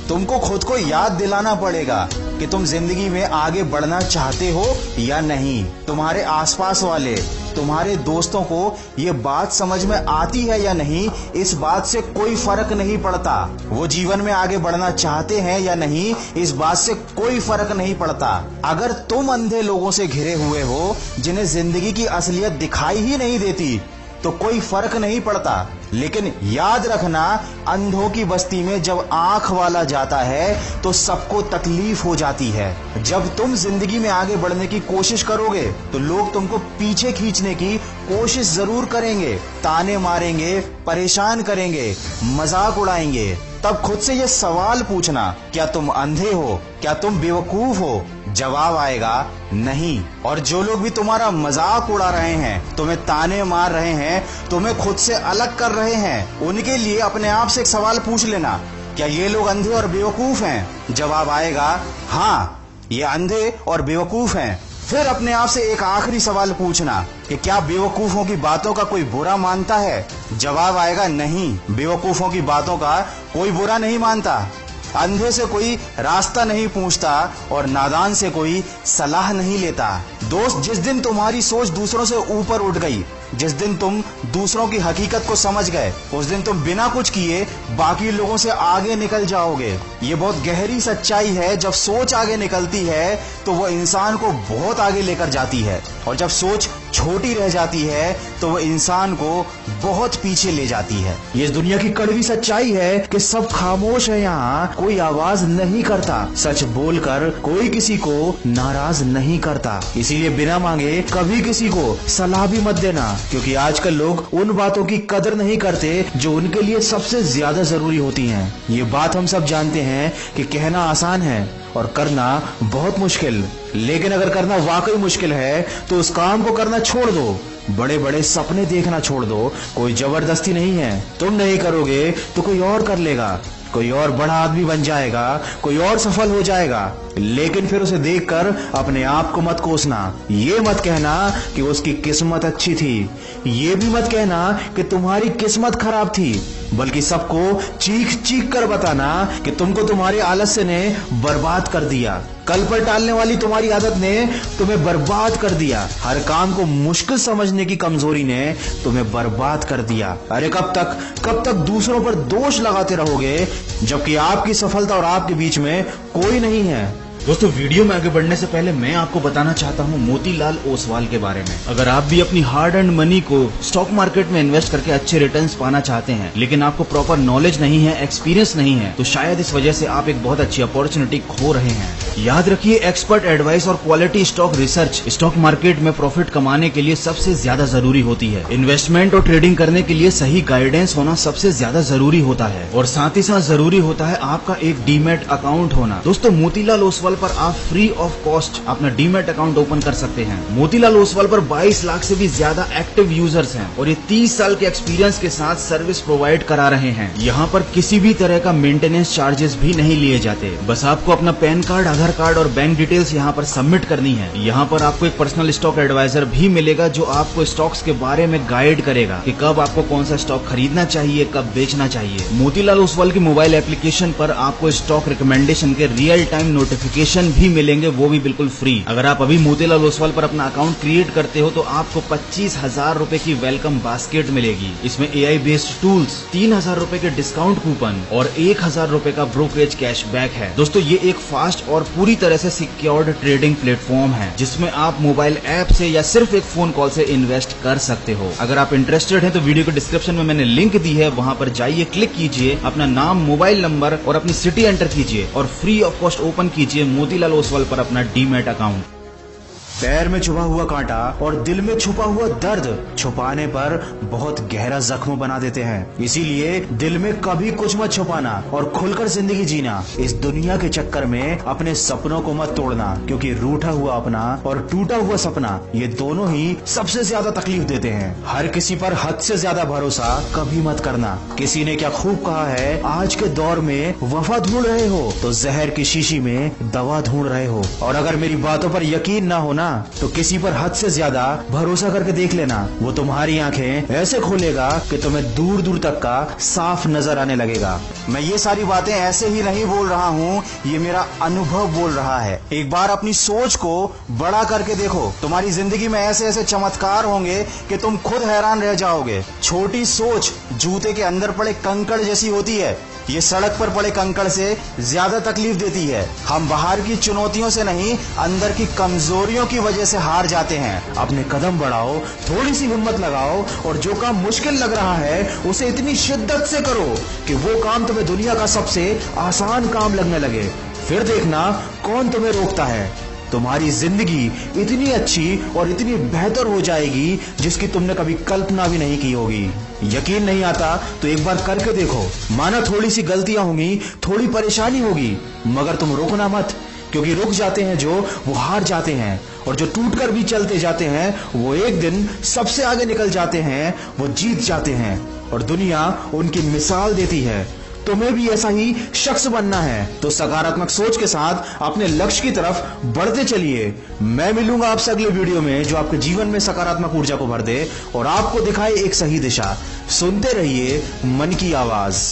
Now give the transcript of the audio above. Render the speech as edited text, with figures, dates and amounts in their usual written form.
तुमको खुद को याद दिलाना पड़ेगा कि तुम जिंदगी में आगे बढ़ना चाहते हो या नहीं। तुम्हारे आसपास वाले, तुम्हारे दोस्तों को ये बात समझ में आती है या नहीं, इस बात से कोई फर्क नहीं पड़ता। वो जीवन में आगे बढ़ना चाहते हैं या नहीं, इस बात से कोई फर्क नहीं पड़ता। अगर तुम अंधे लोगों से घिरे हुए हो जिन्हें जिंदगी की असलियत दिखाई ही नहीं देती, तो कोई फर्क नहीं पड़ता। लेकिन याद रखना, अंधों की बस्ती में जब आंख वाला जाता है तो सबको तकलीफ हो जाती है। जब तुम जिंदगी में आगे बढ़ने की कोशिश करोगे तो लोग तुमको पीछे खींचने की कोशिश जरूर करेंगे, ताने मारेंगे, परेशान करेंगे, मजाक उड़ाएंगे। तब खुद से ये सवाल पूछना, क्या तुम अंधे हो, क्या तुम बेवकूफ हो? जवाब आएगा नहीं। और जो लोग भी तुम्हारा मजाक उड़ा रहे हैं, तुम्हें ताने मार रहे हैं, तुम्हें खुद से अलग कर रहे हैं, उनके लिए अपने आप से एक सवाल पूछ लेना, क्या ये लोग अंधे और बेवकूफ हैं? जवाब आएगा हाँ, ये अंधे और बेवकूफ हैं। फिर अपने आप से एक आखिरी सवाल पूछना कि क्या बेवकूफों की बातों का कोई बुरा मानता है? जवाब आएगा नहीं, बेवकूफों की बातों का कोई बुरा नहीं मानता। अंधे से कोई रास्ता नहीं पूछता और नादान से कोई सलाह नहीं लेता। दोस्त, जिस दिन तुम्हारी सोच दूसरों से ऊपर उठ गई, जिस दिन तुम दूसरों की हकीकत को समझ गए, उस दिन तुम बिना कुछ किए बाकी लोगों से आगे निकल जाओगे। ये बहुत गहरी सच्चाई है। जब सोच आगे निकलती है तो वो इंसान को बहुत आगे लेकर जाती है, और जब सोच छोटी रह जाती है तो वो इंसान को बहुत पीछे ले जाती है। ये इस दुनिया की कड़वी सच्चाई है कि सब खामोश है, यहाँ कोई आवाज नहीं करता। सच बोलकर कोई किसी को नाराज नहीं करता। इसीलिए बिना मांगे कभी किसी को सलाह भी मत देना, क्योंकि आजकल लोग उन बातों की कदर नहीं करते जो उनके लिए सबसे ज्यादा जरूरी होती हैं। ये बात हम सब जानते हैं कि कहना आसान है और करना बहुत मुश्किल। लेकिन अगर करना वाकई मुश्किल है तो उस काम को करना छोड़ दो। बड़े बड़े सपने देखना छोड़ दो। कोई जबरदस्ती नहीं है। तुम नहीं करोगे तो कोई और कर लेगा, कोई और बड़ा आदमी बन जाएगा, कोई और सफल हो जाएगा। लेकिन फिर उसे देखकर अपने आप को मत कोसना। ये मत कहना कि उसकी किस्मत अच्छी थी, ये भी मत कहना कि तुम्हारी किस्मत खराब थी, बल्कि सबको चीख चीख कर बताना कि तुमको तुम्हारे आलस्य ने बर्बाद कर दिया। कल पर टालने वाली तुम्हारी आदत ने तुम्हें बर्बाद कर दिया। हर काम को मुश्किल समझने की कमजोरी ने तुम्हें बर्बाद कर दिया। अरे कब तक दूसरों पर दोष लगाते रहोगे, जबकि आपकी सफलता और आपके बीच में कोई नहीं है। दोस्तों, वीडियो में आगे बढ़ने से पहले मैं आपको बताना चाहता हूं मोतीलाल ओसवाल के बारे में। अगर आप भी अपनी हार्ड अर्न्ड मनी को स्टॉक मार्केट में इन्वेस्ट करके अच्छे रिटर्न्स पाना चाहते हैं, लेकिन आपको प्रॉपर नॉलेज नहीं है, एक्सपीरियंस नहीं है, तो शायद इस वजह से आप एक बहुत अच्छी अपॉर्चुनिटी खो रहे हैं। याद रखिए, एक्सपर्ट एडवाइस और quality stock research stock market में प्रॉफिट कमाने के लिए सबसे ज्यादा जरूरी होती है। इन्वेस्टमेंट और ट्रेडिंग करने के लिए सही गाइडेंस होना सबसे ज्यादा जरूरी होता है, और साथ ही साथ जरूरी होता है आपका एक डीमैट अकाउंट होना। दोस्तों, मोतीलाल ओसवाल पर आप फ्री ऑफ कॉस्ट अपना डीमैट अकाउंट ओपन कर सकते हैं। मोतीलाल ओसवाल पर 22 लाख से भी ज्यादा एक्टिव यूजर्स हैं, और ये 30 साल के एक्सपीरियंस के साथ सर्विस प्रोवाइड करा रहे हैं। यहाँ पर किसी भी तरह का मेंटेनेंस चार्जेस भी नहीं लिए जाते। बस आपको अपना पैन कार्ड, आधार कार्ड और बैंक डिटेल्स यहाँ पर सबमिट करनी है। यहाँ पर आपको एक पर्सनल स्टॉक एडवाइजर भी मिलेगा जो आपको स्टॉक्स के बारे में गाइड करेगा कि कब आपको कौन सा स्टॉक खरीदना चाहिए, कब बेचना चाहिए। मोतीलाल ओसवाल की मोबाइल एप्लीकेशन पर आपको स्टॉक रिकमेंडेशन के रियल टाइम नोटिफिकेशन भी मिलेंगे, वो भी बिल्कुल फ्री। अगर आप अभी मोतीलाल ओसवाल पर अपना अकाउंट क्रिएट करते हो तो आपको 25,000 रुपए की वेलकम बास्केट मिलेगी। इसमें AI बेस्ड टूल्स, 3,000 रुपए के डिस्काउंट कूपन और 1,000 रुपए का ब्रोकरेज कैशबैक है। दोस्तों, ये एक फास्ट और पूरी तरह से सिक्योर्ड ट्रेडिंग प्लेटफॉर्म है, जिसमें आप मोबाइल ऐप से या सिर्फ एक फोन कॉल से इन्वेस्ट कर सकते हो। अगर आप इंटरेस्टेड हैं तो वीडियो के डिस्क्रिप्शन में मैंने लिंक दी है, वहां पर जाइए, क्लिक कीजिए, अपना नाम, मोबाइल नंबर और अपनी सिटी एंटर कीजिए और फ्री ऑफ कॉस्ट ओपन कीजिए मोतीलाल ओसवाल पर अपना डीमैट अकाउंट। पैर में छुपा हुआ कांटा और दिल में छुपा हुआ दर्द छुपाने पर बहुत गहरा जख्म बना देते हैं। इसीलिए दिल में कभी कुछ मत छुपाना और खुलकर जिंदगी जीना। इस दुनिया के चक्कर में अपने सपनों को मत तोड़ना, क्योंकि रूठा हुआ अपना और टूटा हुआ सपना, ये दोनों ही सबसे ज्यादा तकलीफ देते हैं। हर किसी पर हद से ज्यादा भरोसा कभी मत करना। किसी ने क्या खूब कहा है, आज के दौर में वफा ढूंढ रहे हो तो जहर की शीशी में दवा ढूंढ रहे हो। और अगर मेरी बातों पर यकीन ना होना ना तो किसी पर हद से ज्यादा भरोसा करके देख लेना, वो तुम्हारी आंखें ऐसे खोलेगा कि तुम्हें दूर दूर तक का साफ नजर आने लगेगा। मैं ये सारी बातें ऐसे ही नहीं बोल रहा हूँ, ये मेरा अनुभव बोल रहा है। एक बार अपनी सोच को बड़ा करके देखो, तुम्हारी जिंदगी में ऐसे ऐसे चमत्कार होंगे कि तुम खुद हैरान रह जाओगे। छोटी सोच जूते के अंदर पड़े कंकड़ जैसी होती है, ये सड़क पर पड़े कंकड़ से ज्यादा तकलीफ देती है। हम बाहर की चुनौतियों से नहीं, अंदर की कमजोरियों की वजह से हार जाते हैं। अपने कदम बढ़ाओ, थोड़ी सी हिम्मत लगाओ और जो काम मुश्किल लग रहा है उसे इतनी शिद्दत से करो कि वो काम तुम्हें दुनिया का सबसे आसान काम लगने लगे। फिर देखना कौन तुम्हें रोकता है। तुम्हारी जिंदगी इतनी अच्छी और इतनी बेहतर हो जाएगी जिसकी तुमने कभी कल्पना भी नहीं की होगी। यकीन नहीं आता तो एक बार करके देखो। माना थोड़ी सी गलतियां होंगी, थोड़ी परेशानी होगी, मगर तुम रुकना मत, क्योंकि रुक जाते हैं जो वो हार जाते हैं, और जो टूटकर भी चलते जाते हैं वो एक दिन सबसे आगे निकल जाते हैं, वो जीत जाते हैं और दुनिया उनकी मिसाल देती है। तुम्हें भी ऐसा ही शख्स बनना है तो सकारात्मक सोच के साथ अपने लक्ष्य की तरफ बढ़ते चलिए। मैं मिलूंगा आपसे अगले वीडियो में जो आपके जीवन में सकारात्मक ऊर्जा को भर दे और आपको दिखाए एक सही दिशा। सुनते रहिए मन की आवाज।